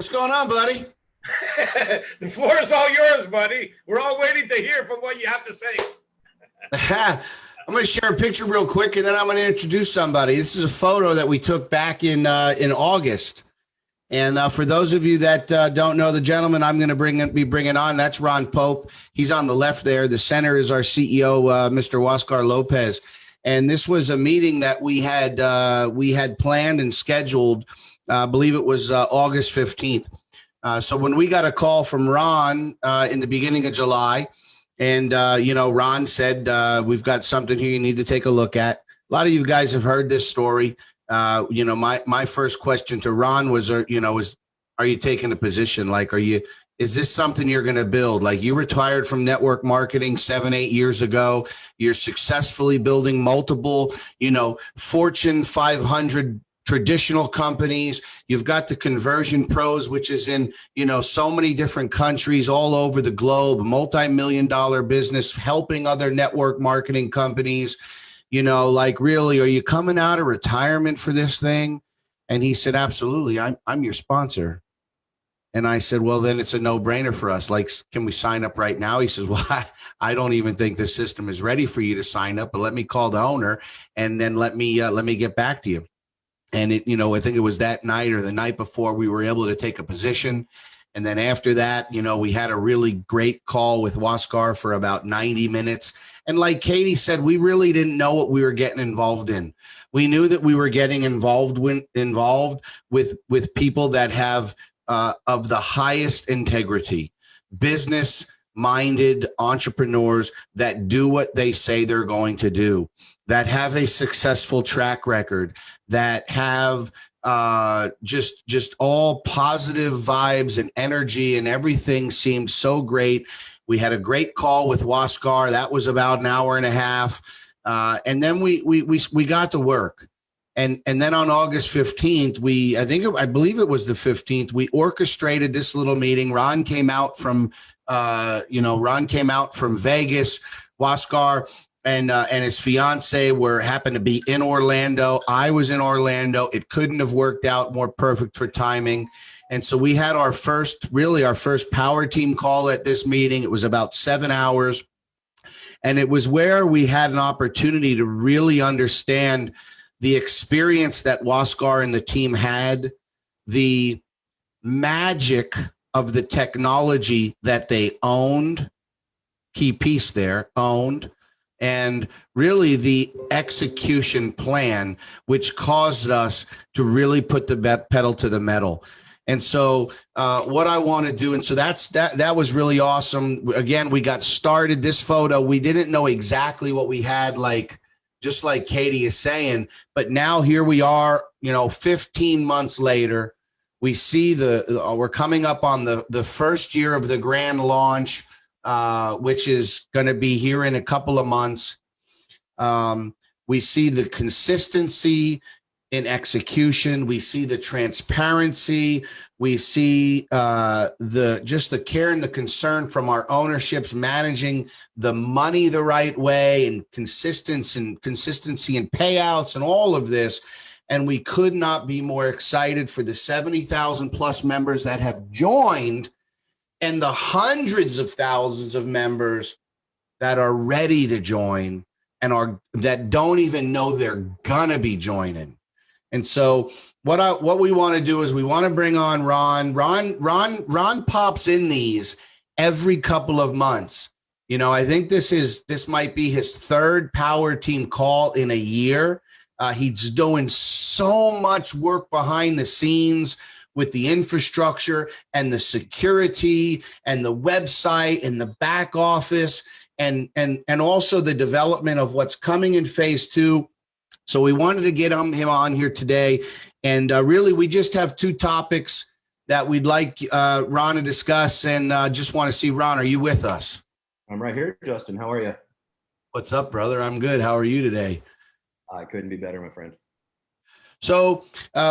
What's going on, buddy? The floor is all yours, buddy. We're all waiting to hear from what you have to say. I'm going to share a picture real quick, and then I'm going to introduce somebody. This is a photo that we took back in August. And for those of you that don't know the gentleman I'm going to be bringing on, that's Ron Pope. He's on the left there. The center is our CEO, Mr. Huascar Lopez. And this was a meeting that we had planned and scheduled. I believe it was August 15th. So when we got a call from Ron in the beginning of July, and, Ron said, we've got something here you need to take a look at. A lot of you guys have heard this story. My first question to Ron was, are you taking a position? Like, is this something you're going to build? Like, you retired from network marketing 7-8 years ago. You're successfully building multiple, Fortune 500 traditional companies. You've got the Conversion Pros, which is in, so many different countries all over the globe, multi-million-dollar business, helping other network marketing companies. Really, are you coming out of retirement for this thing? And he said, absolutely. I'm your sponsor. And I said, well, then it's a no-brainer for us. Like, can we sign up right now? He says, well, I don't even think the system is ready for you to sign up, but let me call the owner and then let me get back to you. And I think it was that night or the night before we were able to take a position. And then after that, we had a really great call with Huascar for about 90 minutes. And like Katie said, we really didn't know what we were getting involved in. We knew that we were getting involved with people that have of the highest integrity, business-minded entrepreneurs that do what they say they're going to do, that have a successful track record, that have just all positive vibes and energy, and everything seemed so great. We had a great call with Huascar. That was about an hour and a half. And then we got to work. And then on August 15th, I believe it was the 15th, we orchestrated this little meeting. Ron came out from Vegas. Huascar and his fiance happened to be in Orlando. I was in Orlando. It couldn't have worked out more perfect for timing. And so we had our first power team call at this meeting. It was about 7 hours. And it was where we had an opportunity to really understand the experience that Huascar and the team had, the magic of the technology that they owned, key piece there, owned, and really the execution plan, which caused us to really put the pedal to the metal. And so what I want to do, and so that was really awesome. Again, we got started. This photo, we didn't know exactly what we had, just like Katie is saying, but now here we are, 15 months later. We see we're coming up on the first year of the grand launch, which is going to be here in a couple of months. We see the consistency in execution. We see the transparency. We see the care and the concern from our ownerships, managing the money the right way, and consistency and payouts and all of this. And we could not be more excited for the 70,000 plus members that have joined, and the hundreds of thousands of members that are ready to join and that don't even know they're gonna be joining. And so what we want to do is we want to bring on Ron. Ron pops in these every couple of months. I think this might be his third power team call in a year. He's doing so much work behind the scenes with the infrastructure and the security and the website and the back office and also the development of what's coming in phase 2. So we wanted to get him on here today. And really, we just have 2 topics that we'd like Ron to discuss. And just want to see, Ron, are you with us? I'm right here, Justin. How are you? What's up, brother? I'm good. How are you today? I couldn't be better, my friend. So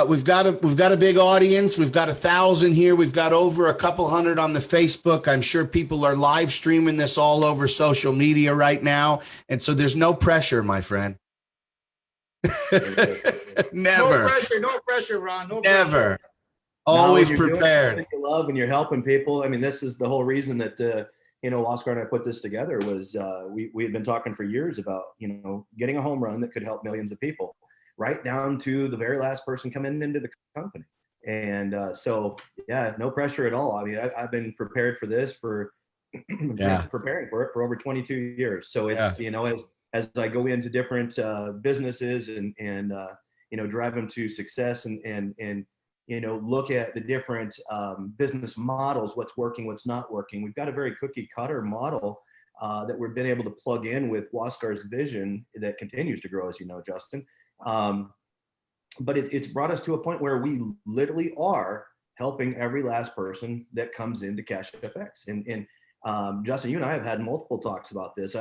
we've got a big audience. We've got 1,000 here. We've got over a couple hundred on the Facebook. I'm sure people are live streaming this all over social media right now. And so there's no pressure, my friend. Never. No pressure, Ron. No Never. Pressure. Always when you're doing prepared. something you love and you're helping people. I mean, this is the whole reason that Oscar and I put this together was we had been talking for years about getting a home run that could help millions of people, right down to the very last person coming into the company. And so yeah, no pressure at all. I mean, I've been prepared for this for preparing for it for over 22 years. So it's as I go into different businesses and drive them to success and look at the different business models, what's working, what's not working. We've got a very cookie cutter model that we've been able to plug in with Wascar's vision that continues to grow, as you know, Justin. But it's brought us to a point where we literally are helping every last person that comes into CashFX. And Justin, you and I have had multiple talks about this.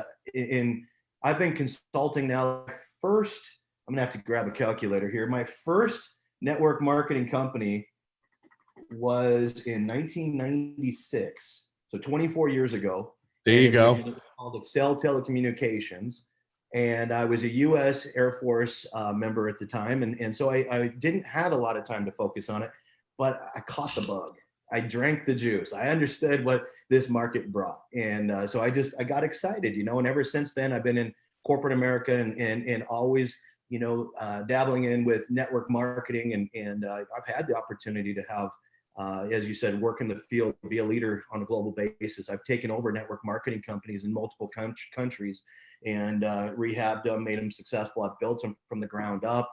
I've been consulting now. First, I'm gonna have to grab a calculator here. My first network marketing company was in 1996, so 24 years ago. There you go. It was called Excel Telecommunications. And I was a U.S. Air Force member at the time. And so I didn't have a lot of time to focus on it, but I caught the bug. I drank the juice. I understood what this market brought. And so I got excited, and ever since then, I've been in corporate America and always, dabbling in with network marketing. And I've had the opportunity to have, as you said, work in the field, be a leader on a global basis. I've taken over network marketing companies in multiple countries and rehabbed them, made them successful. I've built them from the ground up.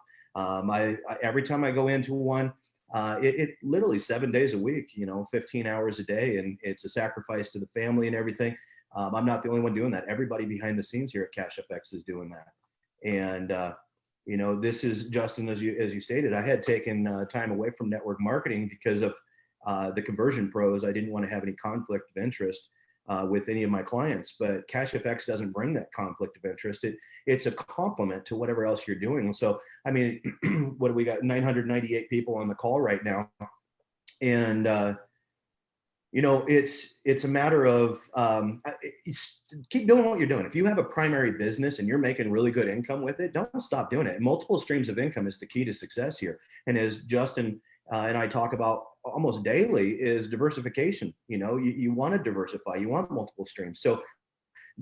Every time I go into one, it literally 7 days a week, 15 hours a day, and it's a sacrifice to the family and everything. I'm not the only one doing that. Everybody behind the scenes here at CashFX is doing that. And this is, Justin, as you stated, I had taken time away from network marketing because of the conversion pros. I didn't want to have any conflict of interest with any of my clients, but CashFX doesn't bring that conflict of interest. It's a complement to whatever else you're doing. So, I mean, what do we got? 998 people on the call right now. And, it's a matter of keep doing what you're doing. If you have a primary business and you're making really good income with it, don't stop doing it. Multiple streams of income is the key to success here. And as Justin and I talk about almost daily, is diversification. You want to diversify, you want multiple streams. So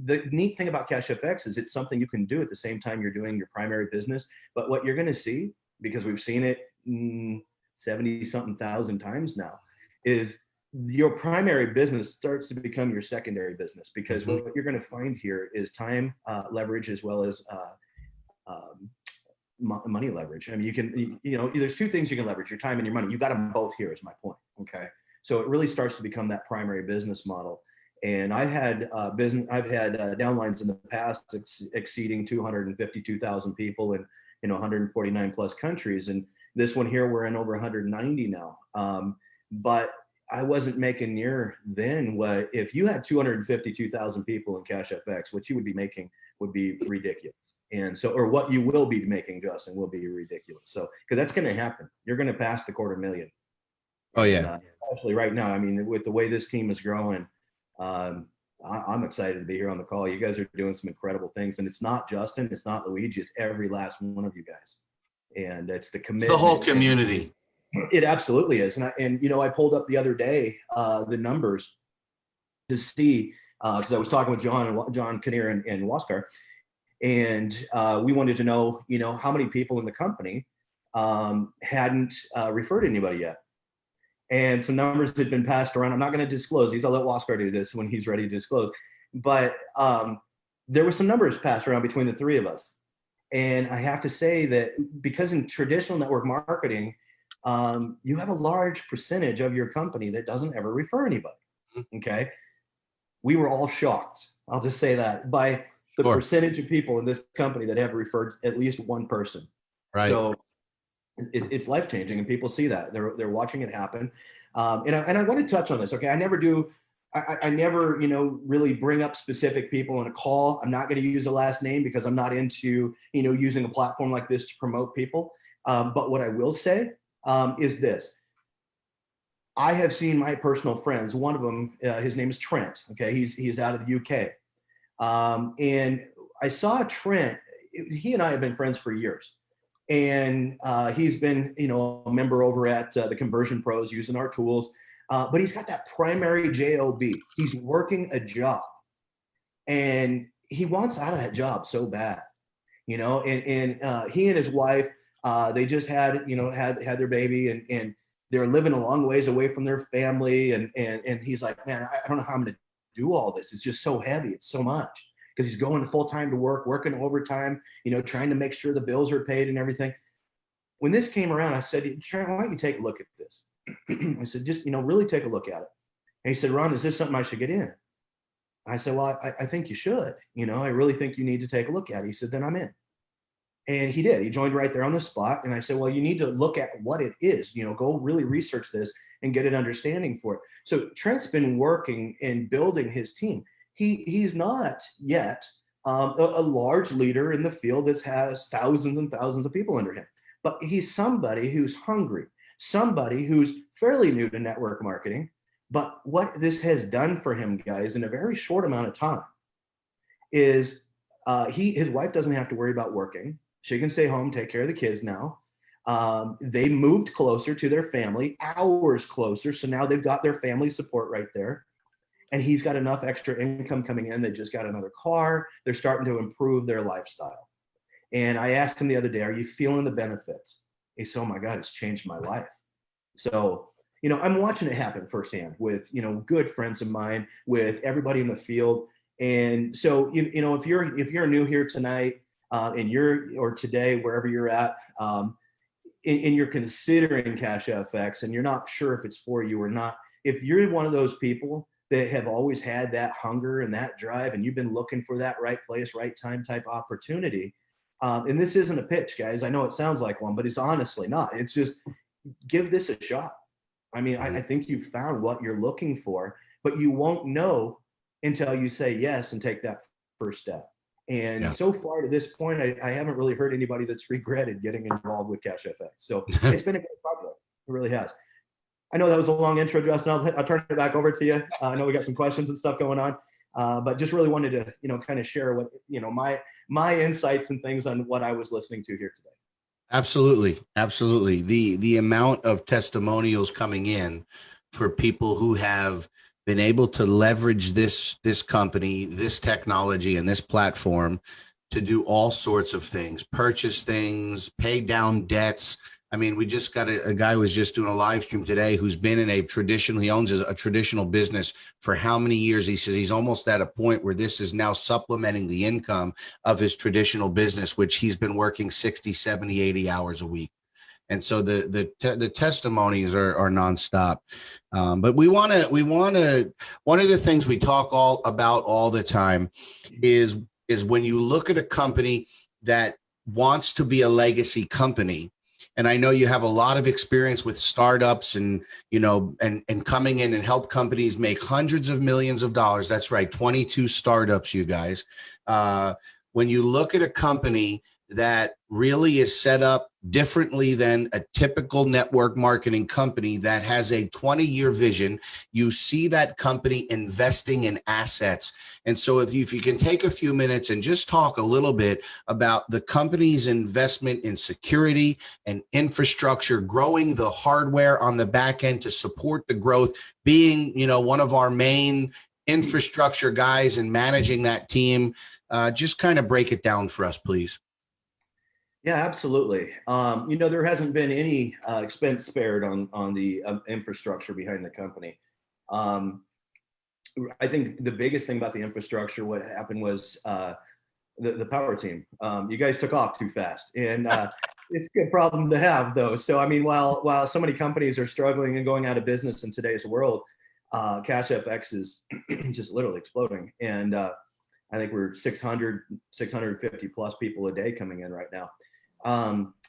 the neat thing about CashFX is it's something you can do at the same time you're doing your primary business. But what you're going to see, because we've seen it 70 something thousand times now, is your primary business starts to become your secondary business, because what you're going to find here is time leverage as well as money leverage. I mean, you can, there's two things you can leverage: your time and your money. You got them both here, is my point. Okay. So it really starts to become that primary business model. And I've had downlines in the past exceeding 252,000 people in 149 plus countries. And this one here, we're in over 190 now. But I wasn't making near then what, if you had 252,000 people in CashFX, what you would be making would be ridiculous. And so, or what you will be making, Justin, will be ridiculous. So, because that's going to happen. You're going to pass the 250,000. Oh yeah. Especially right now. I mean, with the way this team is growing, I'm excited to be here on the call. You guys are doing some incredible things, and it's not Justin, it's not Luigi, it's every last one of you guys. And it's the commitment. It's the whole community. It absolutely is. And I pulled up the other day the numbers to see, because I was talking with John Kinnear and Waskar, and we wanted to know, how many people in the company hadn't referred anybody yet. And some numbers had been passed around. I'm not going to disclose these. I'll let Waskar do this when he's ready to disclose. But there were some numbers passed around between the three of us. And I have to say that because in traditional network marketing, you have a large percentage of your company that doesn't ever refer anybody. Okay. We were all shocked, I'll just say that, by the percentage of people in this company that have referred at least one person. Right. So it's life-changing, and people see that. They're watching it happen. And I want to touch on this. Okay. I never really bring up specific people in a call. I'm not going to use a last name because I'm not into, using a platform like this to promote people. But what I will say is this. I have seen my personal friends. One of them, his name is Trent. Okay. He's out of the UK. And I saw Trent, he and I have been friends for years. And he's been, a member over at the Conversion Pros using our tools. But he's got that primary job. He's working a job, and he wants out of that job so bad, and he and his wife, they just had their baby, and they're living a long ways away from their family. And he's like, man, I don't know how I'm going to do all this. It's just so heavy. It's so much, because he's going full time to work, working overtime, trying to make sure the bills are paid and everything. When this came around, I said, Trent, why don't you take a look at this? I said, just, really take a look at it. And he said, Ron, is this something I should get in? I said, well, I think you should. I really think you need to take a look at it. He said, then I'm in. And he did. He joined right there on the spot. And I said, well, you need to look at what it is, go really research this and get an understanding for it. So Trent's been working and building his team. He's not yet a large leader in the field that has thousands and thousands of people under him, but he's somebody who's hungry, somebody who's fairly new to network marketing. But what this has done for him, guys, in a very short amount of time is his wife doesn't have to worry about working. She can stay home, take care of the kids now. They moved closer to their family, hours closer. So now they've got their family support right there. And he's got enough extra income coming in. They just got another car. They're starting to improve their lifestyle. And I asked him the other day, are you feeling the benefits? He said, oh my God, it's changed my life. So, I'm watching it happen firsthand with, good friends of mine, with everybody in the field. And so, if you're new here tonight, or today, wherever you're at, and you're considering Cash FX and you're not sure if it's for you or not, if you're one of those people that have always had that hunger and that drive, and you've been looking for that right place, right time type opportunity, and this isn't a pitch, guys. I know it sounds like one, but it's honestly not. It's just, give this a shot. I mean, I think you've found what you're looking for, but you won't know until you say yes and take that first step. And so far to this point, I haven't really heard anybody that's regretted getting involved with Cash FX. So it's been a great project. It really has. I know that was a long intro, Justin. I'll turn it back over to you. I know we got some questions and stuff going on, but just really wanted to, kind of share what, my insights and things on what I was listening to here today. Absolutely. Absolutely. The amount of testimonials coming in for people who have been able to leverage this company, this technology, and this platform to do all sorts of things, purchase things, pay down debts. I mean, we just got a guy who was just doing a live stream today who's been in he owns a traditional business for how many years? He says he's almost at a point where this is now supplementing the income of his traditional business, which he's been working 60, 70, 80 hours a week. And so the testimonies are nonstop. But we want to, one of the things we talk about all the time is when you look at a company that wants to be a legacy company. And I know you have a lot of experience with startups and coming in and help companies make hundreds of millions of dollars. That's right. 22 startups, you guys. When you look at a company that really is set up differently than a typical network marketing company that has a 20-year vision, you see that company investing in assets. And so if you can take a few minutes and just talk a little bit about the company's investment in security and infrastructure, growing the hardware on the back end to support the growth, being, one of our main infrastructure guys and managing that team, just kind of break it down for us, please. Yeah, absolutely. There hasn't been any expense spared on the infrastructure behind the company. I think the biggest thing about the infrastructure, what happened was the power team. You guys took off too fast, and it's a good problem to have, though. So, I mean, while so many companies are struggling and going out of business in today's world, Cash FX is just literally exploding. And I think we're 650 plus people a day coming in right now.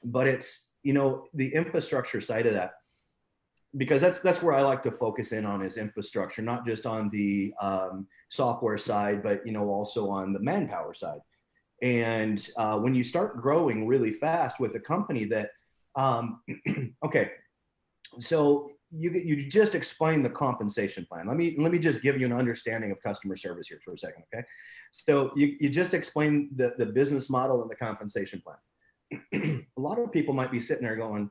But it's, the infrastructure side of that, because that's where I like to focus in on, is infrastructure, not just on the software side, but, also on the manpower side. And when you start growing really fast with a company that, okay, so you just explained the compensation plan. Let me just give you an understanding of customer service here for a second, okay? So you just explained the business model and the compensation plan. a lot of people might be sitting there going,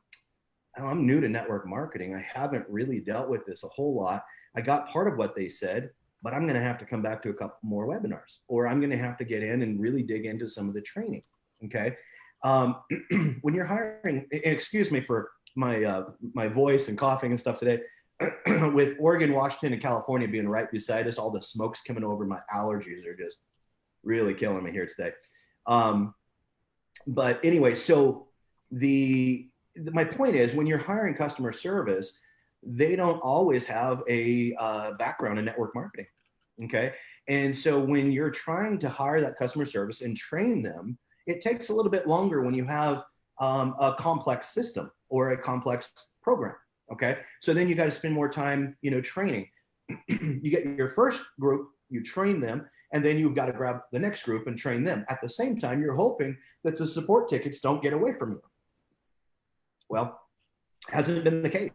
oh, I'm new to network marketing. I haven't really dealt with this a whole lot. I got part of what they said, but I'm going to have to come back to a couple more webinars, or I'm going to have to get in and really dig into some of the training. Okay. When you're hiring, excuse me for my, my voice and coughing and stuff today, with Oregon, Washington, and California being right beside us, all the smoke's coming over. My allergies are just really killing me here today. But anyway, so my point is, when you're hiring customer service, they don't always have a background in network marketing. Okay. And so when you're trying to hire that customer service and train them, it takes a little bit longer when you have a complex system or a complex program. Okay. So then you got to spend more time, training. You get your first group, you train them, and then you've got to grab the next group and train them. At the same time, you're hoping that the support tickets don't get away from you. Well, hasn't been the case.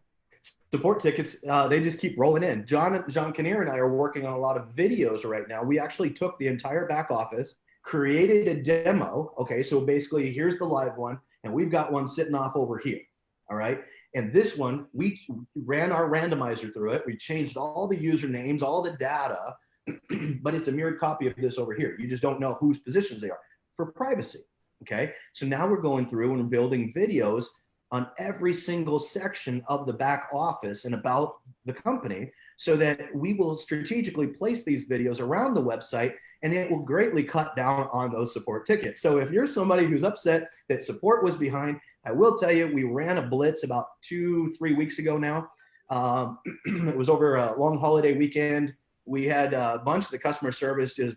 Support tickets, they just keep rolling in. John Kinnear and I are working on a lot of videos right now. We actually took the entire back office, created a demo. Okay, so basically here's the live one, and we've got one sitting off over here. All right. And this one, we ran our randomizer through it. We changed all the usernames, all the data, but it's a mirrored copy of this over here. You just don't know whose positions they are for privacy. Okay. So now we're going through and building videos on every single section of the back office and about the company, so that we will strategically place these videos around the website, and it will greatly cut down on those support tickets. So if you're somebody who's upset that support was behind, I will tell you, we ran a blitz about 2-3 weeks ago now. It was over a long holiday weekend. We had a bunch of the customer service just,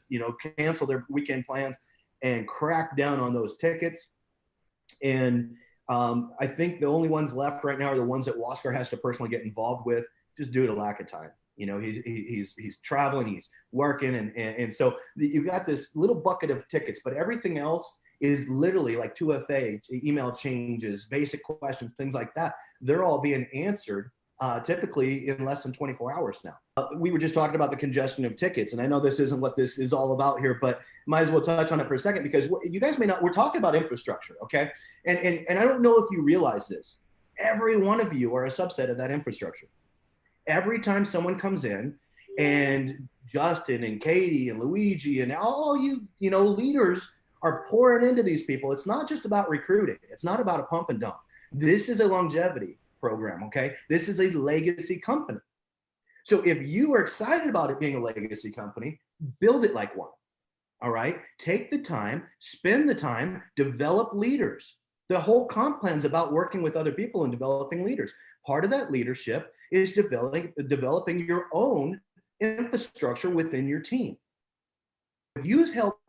cancel their weekend plans and crack down on those tickets. And I think the only ones left right now are the ones that Waskar has to personally get involved with, just due to lack of time. He's traveling, he's working, and so you've got this little bucket of tickets, but everything else is literally like 2FA, email changes, basic questions, things like that. They're all being answered typically in less than 24 hours now. We were just talking about the congestion of tickets, and I know this isn't what this is all about here, but might as well touch on it for a second, because you guys may not, we're talking about infrastructure, okay? And I don't know if you realize this. Every one of you are a subset of that infrastructure. Every time someone comes in, and Justin and Katie and Luigi and all you leaders are pouring into these people, it's not just about recruiting. It's not about a pump and dump. This is a longevity program, okay? This is a legacy company. So if you are excited about it being a legacy company, build it like one, all right? Take the time, spend the time, develop leaders. The whole comp plan is about working with other people and developing leaders. Part of that leadership is developing your own infrastructure within your team. If you help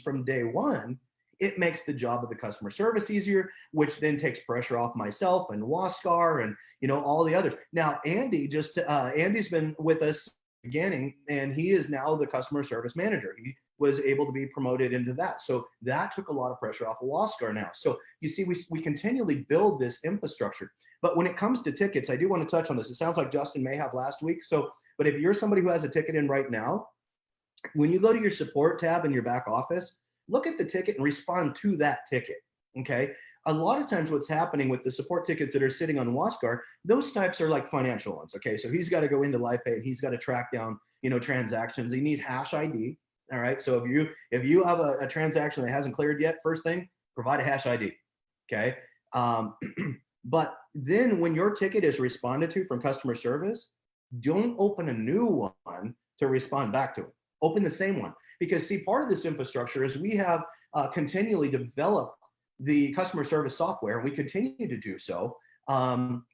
from day one, it makes the job of the customer service easier, which then takes pressure off myself and Waskar and all the others. Now, Andy's been with us beginning, and he is now the customer service manager. He was able to be promoted into that. So that took a lot of pressure off of Waskar now. So you see, we continually build this infrastructure. But when it comes to tickets, I do want to touch on this. It sounds like Justin may have last week. But if you're somebody who has a ticket in right now, when you go to your support tab in your back office, look at the ticket and respond to that ticket, okay? A lot of times what's happening with the support tickets that are sitting on Waskar, those types are like financial ones, okay? So he's got to go into LifePay and he's got to track down, transactions. You need hash ID, all right? So if you have a transaction that hasn't cleared yet, first thing, provide a hash ID, okay? But then when your ticket is responded to from customer service, don't open a new one to respond back to it. Open the same one. Because see, part of this infrastructure is we have continually developed the customer service software, and we continue to do so.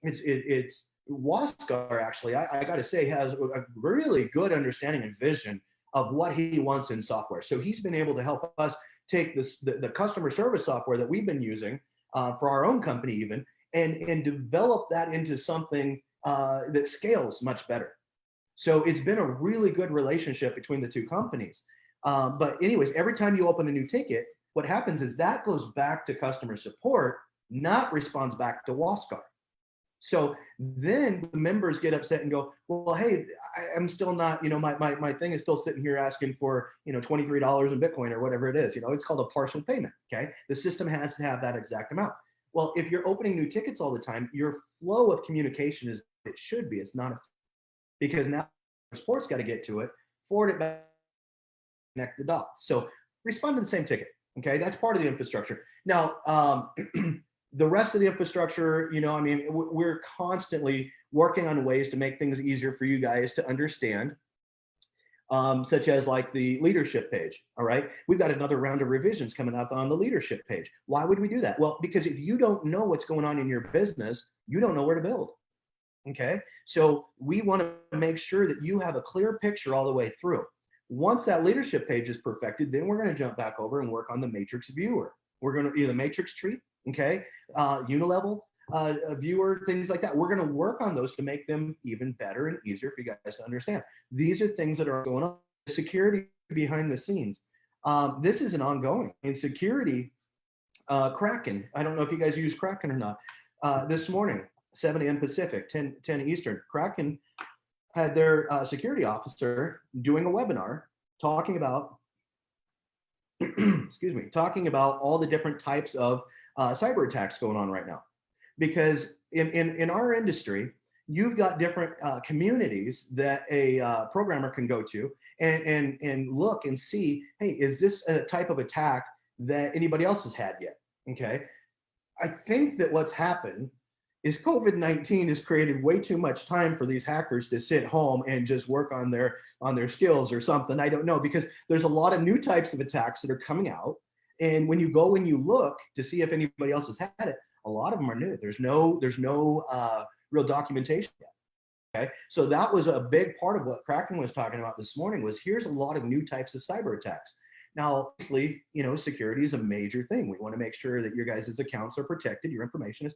It's Waskar, actually, I got to say, has a really good understanding and vision of what he wants in software. So he's been able to help us take the customer service software that we've been using for our own company even, and develop that into something that scales much better. So it's been a really good relationship between the two companies. But anyways, every time you open a new ticket, what happens is that goes back to customer support, not responds back to Waskar. So then the members get upset and go, well, hey, I'm still not, my thing is still sitting here asking for, $23 in Bitcoin or whatever it is. It's called a partial payment. Okay. The system has to have that exact amount. Well, if you're opening new tickets all the time, your flow of communication is it should be. It's not because now the sport's got to get to it, forward it back, connect the dots. So respond to the same ticket. Okay. That's part of the infrastructure. Now, the rest of the infrastructure, we're constantly working on ways to make things easier for you guys to understand, such as like the leadership page. All right. We've got another round of revisions coming out on the leadership page. Why would we do that? Well, because if you don't know what's going on in your business, you don't know where to build. Okay. So we want to make sure that you have a clear picture all the way through. Once that leadership page is perfected, then we're going to jump back over and work on the matrix viewer. We're going to either matrix tree, okay, unilevel viewer, things like that. We're going to work on those to make them even better and easier for you guys to understand. These are things that are going on. Security behind the scenes. This is an ongoing. In security, Kraken, I don't know if you guys use Kraken or not. This morning, 7 a.m. Pacific, 10 Eastern, Kraken had their security officer doing a webinar talking about, excuse me, talking about all the different types of cyber attacks going on right now. Because in our industry, you've got different communities that a programmer can go to and look and see, hey, is this a type of attack that anybody else has had yet? Okay. I think that what's happened is COVID-19 has created way too much time for these hackers to sit home and just work on their skills or something. I don't know, because there's a lot of new types of attacks that are coming out. And when you go and you look to see if anybody else has had it, a lot of them are new. There's no real documentation yet. Okay. So that was a big part of what Kraken was talking about this morning was here's a lot of new types of cyber attacks. Now, obviously, security is a major thing. We want to make sure that your guys' accounts are protected, your information is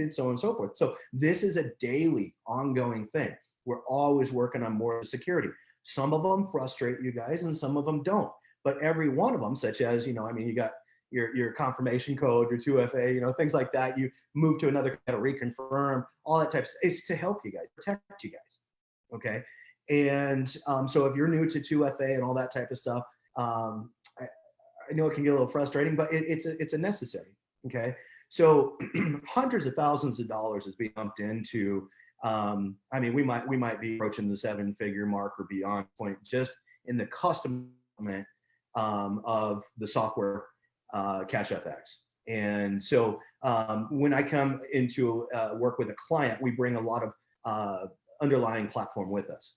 so on and so forth. So this is a daily ongoing thing. We're always working on more security. Some of them frustrate you guys and some of them don't, but every one of them, such as, you got your confirmation code, your 2FA, things like that. You move to another, to reconfirm, all that type of stuff. It's to help you guys, protect you guys. Okay. And so if you're new to 2FA and all that type of stuff, I know it can get a little frustrating, but it's a necessary. Okay. So hundreds of thousands of dollars is being dumped into, we might be approaching the 7-figure mark or beyond point just in the custom of the software, CashFX. And so when I come into work with a client, we bring a lot of underlying platform with us.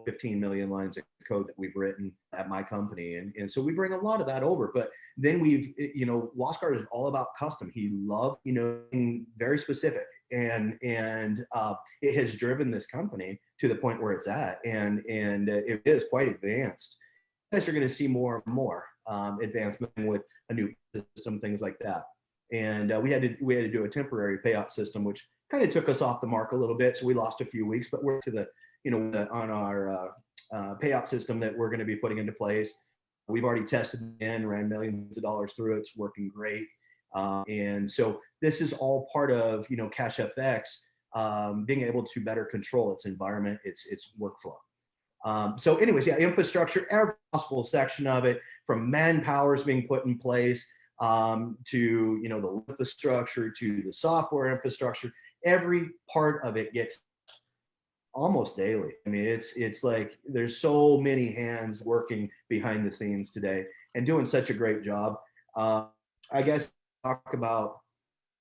15 million lines of code that we've written at my company. And so we bring a lot of that over, but then Waskar is all about custom. He loved, being very specific and it has driven this company to the point where it's at. And it is quite advanced. You guys are going to see more and more advancement with a new system, things like that. And we had to do a temporary payout system, which kind of took us off the mark a little bit. So we lost a few weeks, but we're to the on our payout system that we're going to be putting into place. We've already tested and ran millions of dollars through it. It's working great. And so this is all part of, CashFX being able to better control its environment, its workflow. So anyways, yeah, infrastructure, every possible section of it, from manpower is being put in place to, the infrastructure, to the software infrastructure, every part of it gets almost daily. It's like there's so many hands working behind the scenes today and doing such a great job. I guess talk about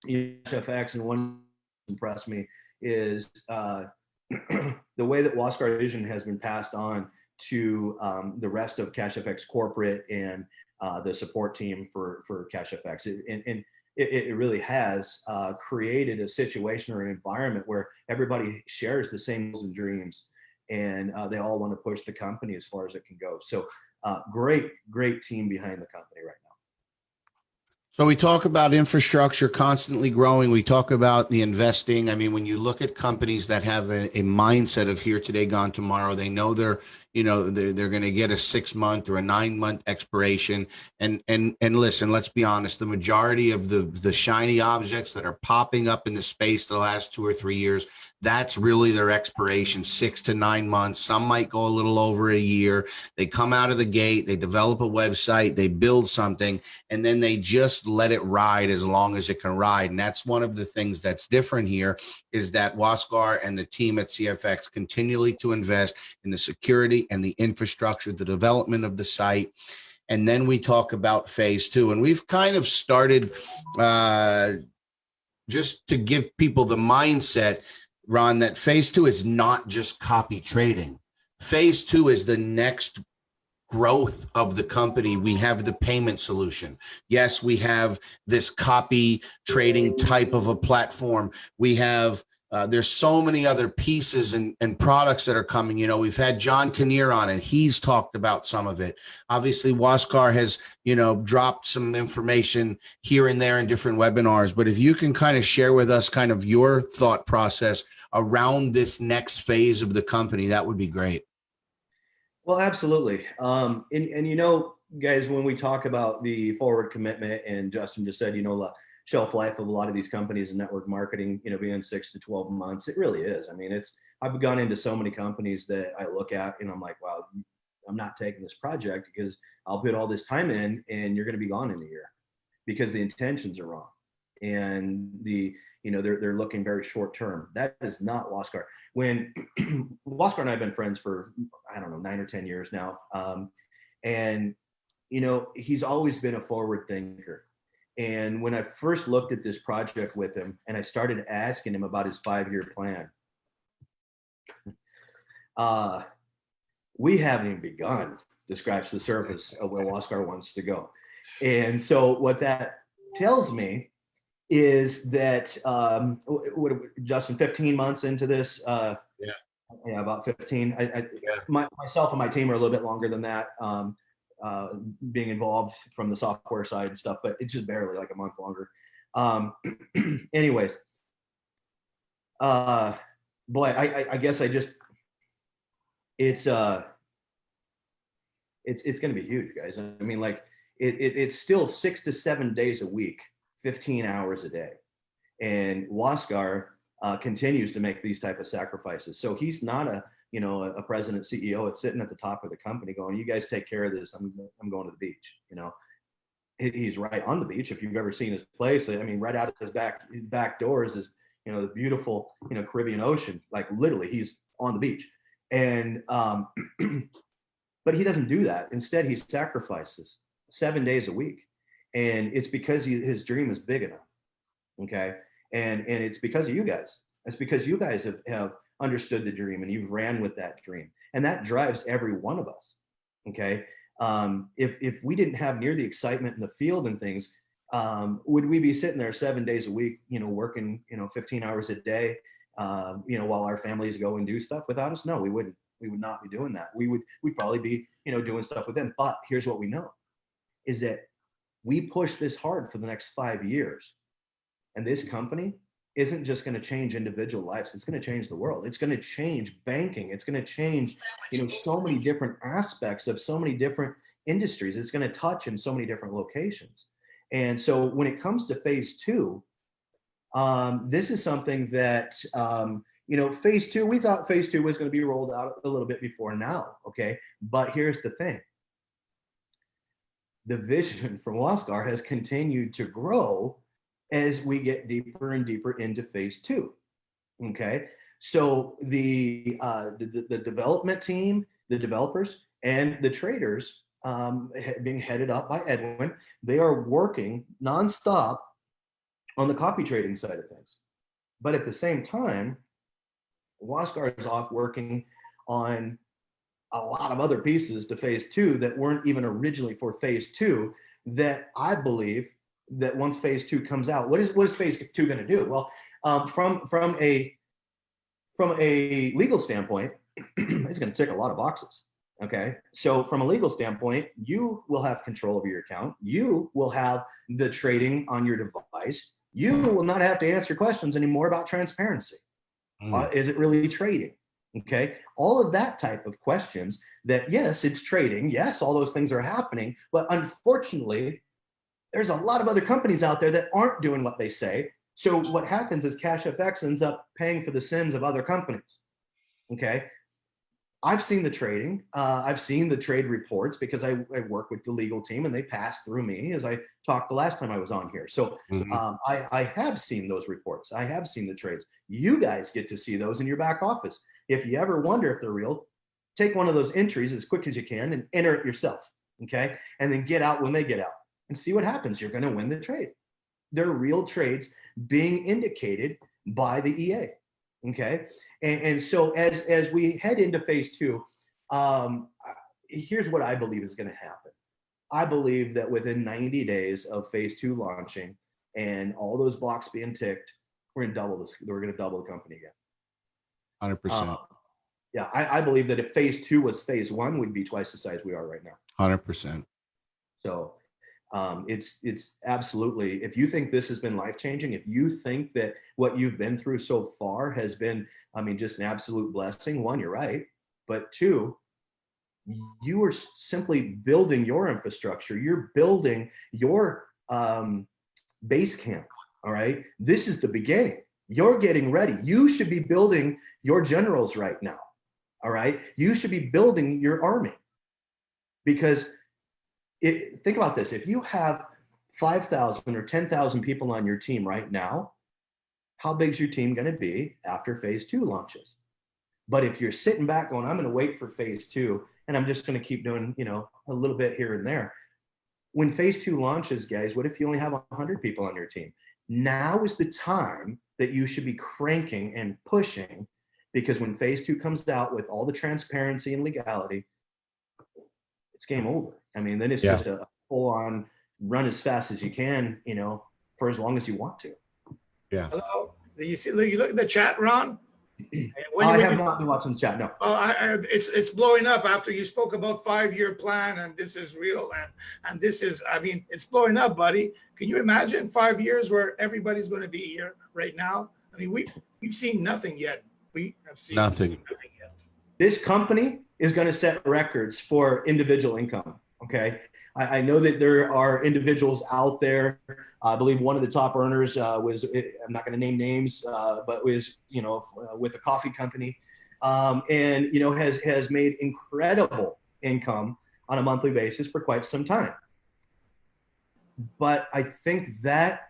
CFX, and one impressed me is the way that Waskar vision has been passed on to the rest of CashFX Corporate and the support team for CashFX. It really has created a situation or an environment where everybody shares the same goals and dreams, and they all want to push the company as far as it can go. So great team behind the company right now. So we talk about infrastructure constantly growing. We talk about the investing. I mean, when you look at companies that have a mindset of here today, gone tomorrow, they know they're going to get a 6 month or a 9 month expiration. And listen, let's be honest. The majority of the shiny objects that are popping up in the space the last 2 or 3 years, that's really their expiration, 6 to 9 months. Some might go a little over a year. They come out of the gate, they develop a website, they build something, and then they just let it ride as long as it can ride. And that's one of the things that's different here, is that Waskar and the team at CFX continually to invest in the security and the infrastructure, the development of the site. And then we talk about phase two. And we've kind of started just to give people the mindset, Ron, that phase two is not just copy trading. Phase two is the next growth of the company. We have the payment solution. Yes, we have this copy trading type of a platform. We have there's so many other pieces and products that are coming. You know, we've had John Kinnear on, and he's talked about some of it. Obviously, Waskar has, dropped some information here and there in different webinars. But if you can kind of share with us kind of your thought process around this next phase of the company, that would be great. Well, absolutely. And guys, when we talk about the forward commitment, and Justin just said, the shelf life of a lot of these companies in network marketing, being 6 to 12 months, it really is. I mean, I've gone into so many companies that I look at and I'm like, wow, I'm not taking this project because I'll put all this time in and you're going to be gone in a year because the intentions are wrong. And they're looking very short term. That is not Waskar. When Waskar and I have been friends for, I don't know, 9 or 10 years now. And he's always been a forward thinker. And when I first looked at this project with him and I started asking him about his 5-year plan, we haven't even begun to scratch the surface of where Waskar wants to go. And so what that tells me is that Justin, 15 months into this, yeah, about 15. Myself and my team are a little bit longer than that, being involved from the software side and stuff, but it's just barely like a month longer. Anyways, boy, I guess it's going to be huge, guys. I mean, like it's still 6 to 7 days a week, 15 hours a day. And Waskar continues to make these type of sacrifices. So he's not a president, CEO. It's sitting at the top of the company going, you guys take care of this. I'm going to the beach. He's right on the beach. If you've ever seen his place, I mean, right out of his back doors is, the beautiful, Caribbean Ocean. Like literally he's on the beach. And, but he doesn't do that. Instead, he sacrifices 7 days a week. And it's because his dream is big enough. Okay. And it's because of you guys. It's because you guys have understood the dream and you've ran with that dream. And that drives every one of us. Okay. If we didn't have near the excitement in the field and things, would we be sitting there 7 days a week, working, 15 hours a day, while our families go and do stuff without us? No, we wouldn't. We would not be doing that. We'd probably be, doing stuff with them. But here's what we know is that we push this hard for the next 5 years. And this company isn't just going to change individual lives. It's going to change the world. It's going to change banking. It's going to change, so many different aspects of so many different industries. It's going to touch in so many different locations. And so when it comes to phase two, this is something that, phase two, we thought phase two was going to be rolled out a little bit before now. Okay. But here's the thing. The vision from Waskar has continued to grow as we get deeper and deeper into phase two. Okay. So the development team, the developers and the traders, being headed up by Edwin, they are working nonstop on the copy trading side of things. But at the same time, Waskar is off working on a lot of other pieces to phase two that weren't even originally for phase two, that I believe that once phase two comes out, what is phase two going to do? Well, from a legal standpoint, it's going to tick a lot of boxes. Okay. So from a legal standpoint, you will have control over your account. You will have the trading on your device. You will not have to answer questions anymore about transparency. Is it really trading? Okay. All of that type of questions that, yes, it's trading. Yes, all those things are happening. But unfortunately, there's a lot of other companies out there that aren't doing what they say. So what happens is CashFX ends up paying for the sins of other companies. Okay. I've seen the trading. I've seen the trade reports because I work with the legal team and they pass through me, as I talked the last time I was on here. So I have seen those reports. I have seen the trades. You guys get to see those in your back office. If you ever wonder if they're real, take one of those entries as quick as you can and enter it yourself. Okay. And then get out when they get out and see what happens. You're going to win the trade. They're real trades being indicated by the EA. Okay. And so as we head into phase two, here's what I believe is going to happen. I believe that within 90 days of phase two launching and all those blocks being ticked, we're going to double this. We're going to double the company again. 100%. Yeah, I believe that if phase two was phase one, we'd be twice the size we are right now. 100%. So it's absolutely, if you think this has been life-changing, if you think that what you've been through so far has been, I mean, just an absolute blessing, one, you're right. But two, you are simply building your infrastructure. You're building your base camp. All right. This is the beginning. You're getting ready. You should be building your generals right now. All right. You should be building your army, because think about this. If you have 5,000 or 10,000 people on your team right now, how big is your team going to be after phase two launches? But if you're sitting back going, I'm going to wait for phase two and I'm just going to keep doing, you know, a little bit here and there. When phase two launches, guys, what if you only have 100 people on your team? Now is the time that you should be cranking and pushing, because when phase two comes out with all the transparency and legality, it's game over. I mean, then it's just a full on run as fast as you can, you know, for as long as you want to. Yeah. Hello. You look at the chat, Ron? I have not been watching the chat. No. It's blowing up after you spoke about 5-year plan and this is real and this is, I mean, it's blowing up, buddy. Can you imagine 5 years where everybody's going to be here right now? I mean, we've seen nothing yet. We have seen nothing yet. This company is going to set records for individual income. Okay. I know that there are individuals out there. I believe one of the top earners was, I'm not going to name names, but was, you know, with a coffee company, and, you know, has made incredible income on a monthly basis for quite some time. But I think that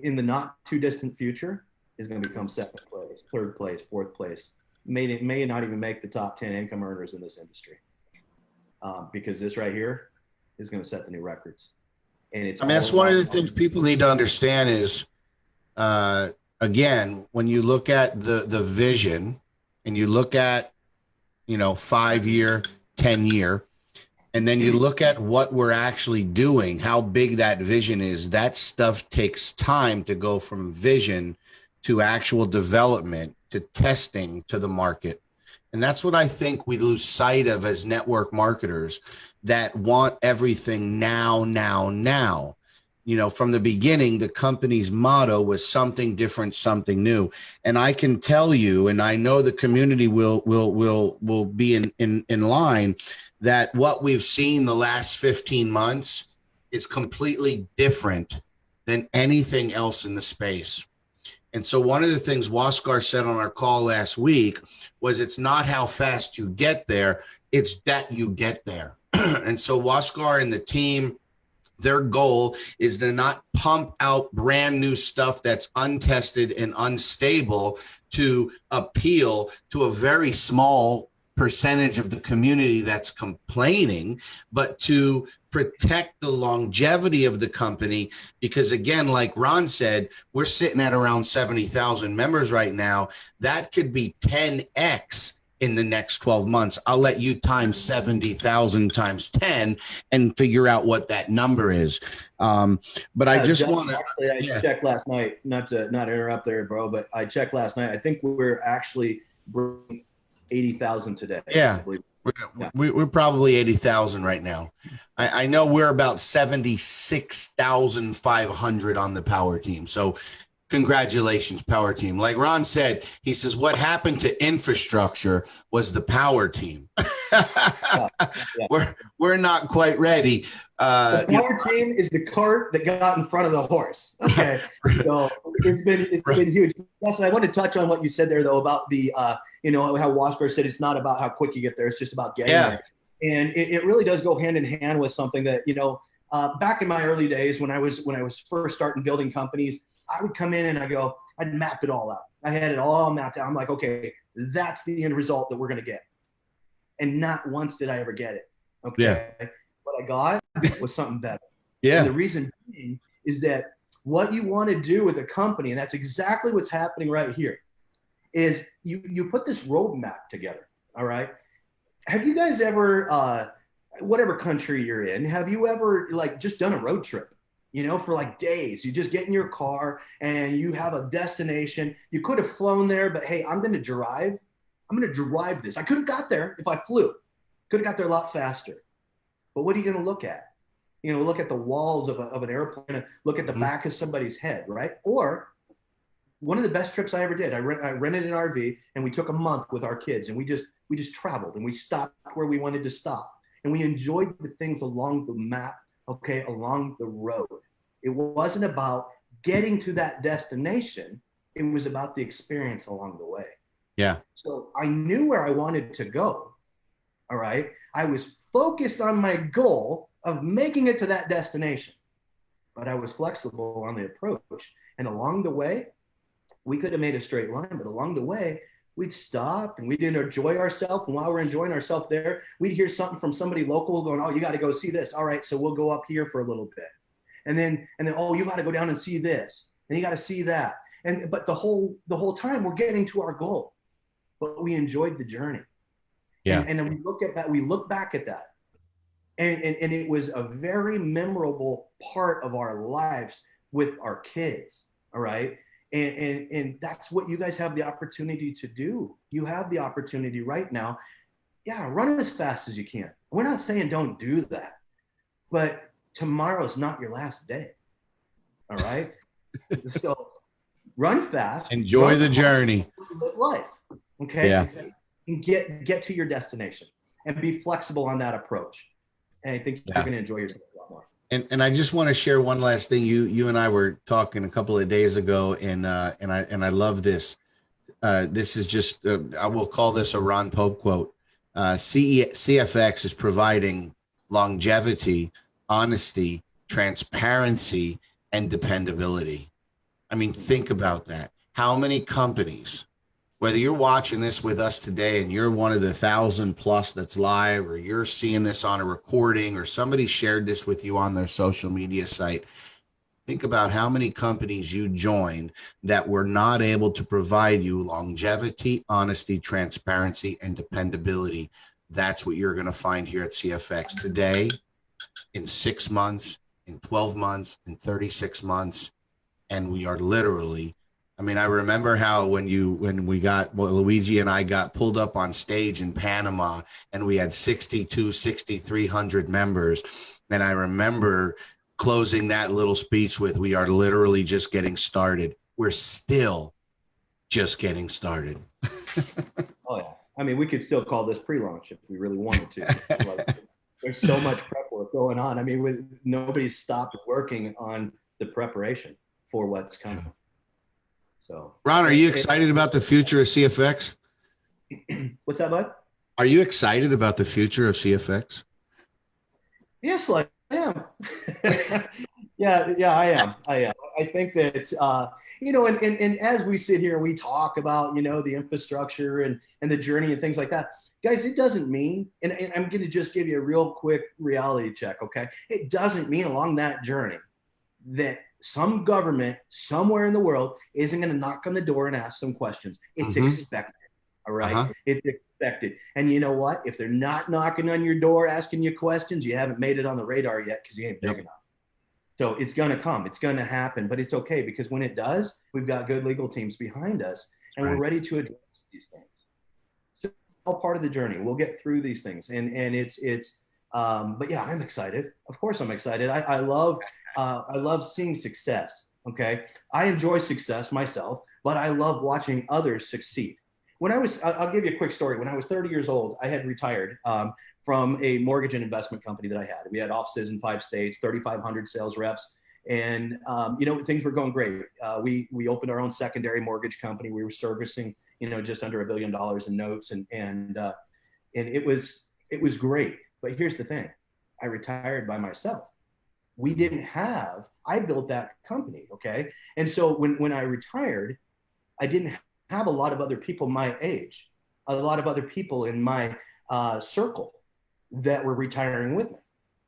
in the not too distant future is going to become second place, third place, fourth place. May not even make the top 10 income earners in this industry, because this right here is going to set the new records. And it's, I mean, that's one of the things people need to understand is, again, when you look at the vision and you look at, you know, 5-year, 10-year, and then you look at what we're actually doing, how big that vision is, that stuff takes time to go from vision to actual development to testing to the market. And that's what I think we lose sight of as network marketers that want everything now. You know, from the beginning, the company's motto was something different, something new. And I can tell you, and I know the community will be in line, that what we've seen the last 15 months is completely different than anything else in the space. And so one of the things Waskar said on our call last week was, it's not how fast you get there, it's that you get there. And so Waskar and the team, their goal is to not pump out brand new stuff that's untested and unstable to appeal to a very small percentage of the community that's complaining, but to protect the longevity of the company. Because again, like Ron said, we're sitting at around 70,000 members right now. That could be 10x in the next 12 months. I'll let you times 70,000 times 10 and figure out what that number is. But I just want to, I checked last night, not to interrupt there, bro, but I checked last night. I think we're actually bringing 80,000 today. Yeah. We're probably 80,000 right now. I know we're about 76,500 on the power team. So congratulations, power team. Like Ron said, he says, what happened to infrastructure was the power team. Yeah. We're not quite ready. The power team is the cart that got in front of the horse. Okay. So it's been huge. Yes, and I want to touch on what you said there though about the how Waskar said it's not about how quick you get there, it's just about getting there. And it really does go hand in hand with something that, back in my early days when I was first starting building companies, I would come in and I'd map it all out. I had it all mapped out. I'm like, okay, that's the end result that we're going to get. And not once did I ever get it. Okay. Yeah. What I got was something better. Yeah. And the reason being is that what you want to do with a company, and that's exactly what's happening right here, is you put this roadmap together. All right. Have you guys ever, whatever country you're in, have you ever just done a road trip? For days, you just get in your car and you have a destination. You could have flown there, but hey, I'm going to drive this. I could have got there if I flew. Could have got there a lot faster. But what are you going to look at? Look at the walls of an airplane, look at the back of somebody's head, right? Or one of the best trips I ever did, I rented an RV and we took a month with our kids and we just traveled and we stopped where we wanted to stop. And we enjoyed the things along the map, okay, along the road. It wasn't about getting to that destination. It was about the experience along the way. Yeah. So I knew where I wanted to go. All right. I was focused on my goal of making it to that destination, but I was flexible on the approach. And along the way, we could have made a straight line, but along the way, we'd stop and we'd enjoy ourselves. And while we're enjoying ourselves there, we'd hear something from somebody local going, oh, you got to go see this. All right. So we'll go up here for a little bit. And then, oh, you got to go down and see this. And you got to see that. But the whole time we're getting to our goal, but we enjoyed the journey. Yeah. And then we look back at that. And it was a very memorable part of our lives with our kids. All right. And that's what you guys have the opportunity to do. You have the opportunity right now. Yeah, run as fast as you can. We're not saying don't do that, but tomorrow's not your last day. All right. So run fast. Enjoy the journey. Live life. Okay. Yeah. And get to your destination and be flexible on that approach. And I think you're going to enjoy yourself a lot more. And I just want to share one last thing. You and I were talking a couple of days ago, and I love this. This is just I will call this a Ron Pope quote. CFX is providing longevity, honesty, transparency, and dependability. I mean, think about that. How many companies, whether you're watching this with us today and you're one of the 1,000+ that's live, or you're seeing this on a recording, or somebody shared this with you on their social media site, think about how many companies you joined that were not able to provide you longevity, honesty, transparency, and dependability. That's what you're going to find here at CFX today, in 6 months, in 12 months, in 36 months. And we are literally, I mean, I remember how Luigi and I got pulled up on stage in Panama and we had 6,300 members. And I remember closing that little speech with, we are literally just getting started. We're still just getting started. Oh yeah. I mean, we could still call this pre-launch if we really wanted to. There's so much prep work going on. I mean, nobody's stopped working on the preparation for what's coming. So, Ron, are you excited about the future of CFX? What's that, bud? Are you excited about the future of CFX? Yes, I am. yeah, I am. I think that, and as we sit here and we talk about, the infrastructure and the journey and things like that, guys, it doesn't mean, and I'm going to just give you a real quick reality check, okay? It doesn't mean along that journey that some government somewhere in the world isn't going to knock on the door and ask some questions. It's expected. All right. It's expected. And you know what? If they're not knocking on your door, asking you questions, you haven't made it on the radar yet because you ain't big enough. So it's going to come. It's going to happen. But it's okay, because when it does, we've got good legal teams behind us and we're ready to address these things. all part of the journey. We'll get through these things, and but yeah, I'm excited. Of course, I'm excited. I love seeing success. Okay, I enjoy success myself, but I love watching others succeed. I'll give you a quick story. When I was 30 years old, I had retired from a mortgage and investment company that I had. We had offices in 5 states, 3,500 sales reps, and things were going great. We opened our own secondary mortgage company. We were servicing just under $1 billion in notes, and it was great. But here's the thing: I retired by myself. I built that company, okay? And so when I retired, I didn't have a lot of other people my age, a lot of other people in my circle that were retiring with me.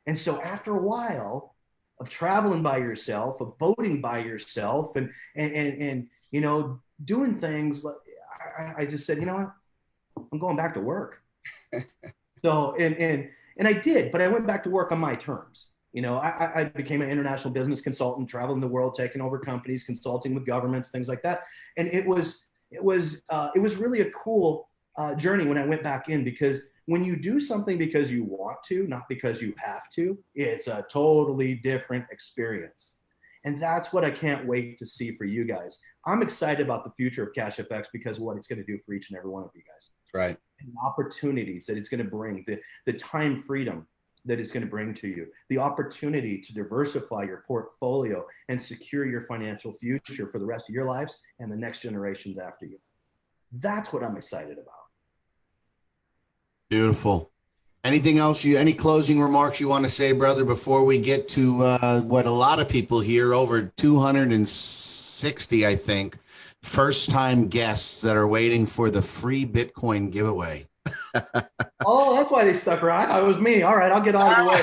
And so after a while of traveling by yourself, of boating by yourself, and doing things, I just said, you know what, I'm going back to work. So and I did, but I went back to work on my terms. I became an international business consultant, traveling the world, taking over companies, consulting with governments, things like that. And it was really a cool journey when I went back in, because when you do something because you want to, not because you have to, it's a totally different experience. And that's what I can't wait to see for you guys. I'm excited about the future of CashFX because of what it's going to do for each and every one of you guys. That's right. And the opportunities that it's going to bring, the time freedom that it's going to bring to you, the opportunity to diversify your portfolio and secure your financial future for the rest of your lives and the next generations after you. That's what I'm excited about. Beautiful. Anything else any closing remarks you want to say, brother, before we get to what a lot of people hear, over 260, I think, first-time guests that are waiting for the free Bitcoin giveaway? Oh, that's why they stuck around. It was me. All right, I'll get out of the way.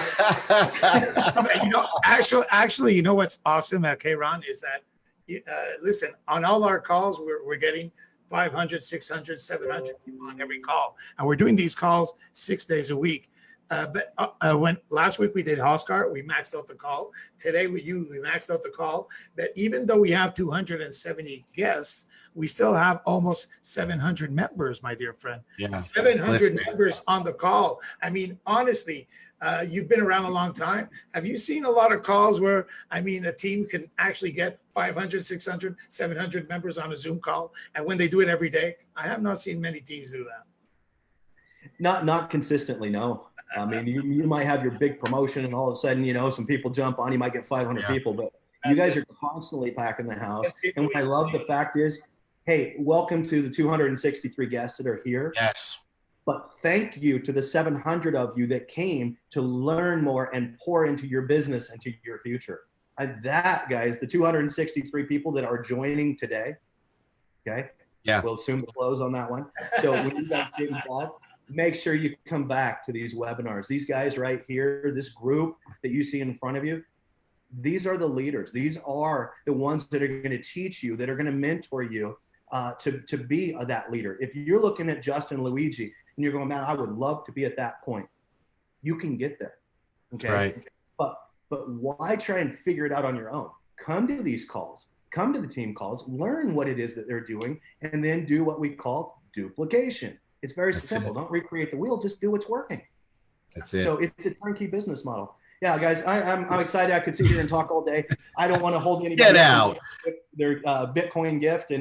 Actually, you know what's awesome, okay, Ron, is that, listen, on all our calls, we're getting 500, 600, 700 people on every call. And we're doing these calls 6 days a week. But when last week we did Hoscar, we maxed out the call. Today with you, we maxed out the call. But even though we have 270 guests, we still have almost 700 members, my dear friend. Yeah. 700 members on the call. I mean, honestly, you've been around a long time. Have you seen a lot of calls where, a team can actually get 500, 600, 700 members on a Zoom call? And when they do it every day, I have not seen many teams do that. Not consistently, no. You might have your big promotion and all of a sudden, some people jump on, you might get 500 people, but you guys are constantly packing the house. And what I love the fact is, hey, welcome to the 263 guests that are here. Yes. But thank you to the 700 of you that came to learn more and pour into your business and to your future. That, guys, the 263 people that are joining today, okay? Yeah. We'll assume the close on that one. So when you guys get involved, make sure you come back to these webinars. These guys right here, this group that you see in front of you, these are the leaders. These are the ones that are going to teach you, that are going to mentor you to be that leader. If you're looking at Justin, Luigi, and you're going, man, I would love to be at that point, you can get there. Okay. That's right. But why try and figure it out on your own? Come to these calls, come to the team calls, learn what it is that they're doing, and then do what we call duplication. It's very simple. Don't recreate the wheel. Just do what's working. That's it. So it's a turnkey business model. Yeah, guys, I'm excited. I could sit here and talk all day. I don't want to hold anybody. Get out. Their Bitcoin gift,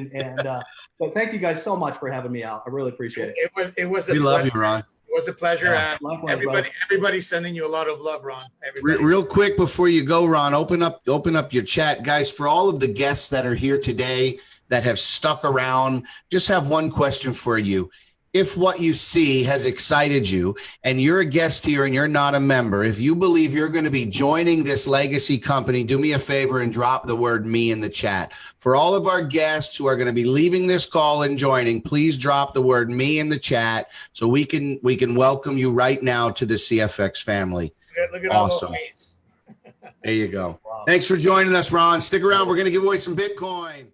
but thank you guys so much for having me out. I really appreciate it. It was. We love you, Ron. It was a pleasure. Yeah. Likewise, everybody's sending you a lot of love, Ron. Real quick before you go, Ron, open up your chat, guys. For all of the guests that are here today that have stuck around, just have one question for you. If what you see has excited you and you're a guest here and you're not a member, if you believe you're going to be joining this legacy company, do me a favor and drop the word "me" in the chat. For all of our guests who are going to be leaving this call and joining, please drop the word "me" in the chat so we can welcome you right now to the CFX family. Look at awesome. All those there you go. Wow. Thanks for joining us, Ron. Stick around. We're going to give away some Bitcoin.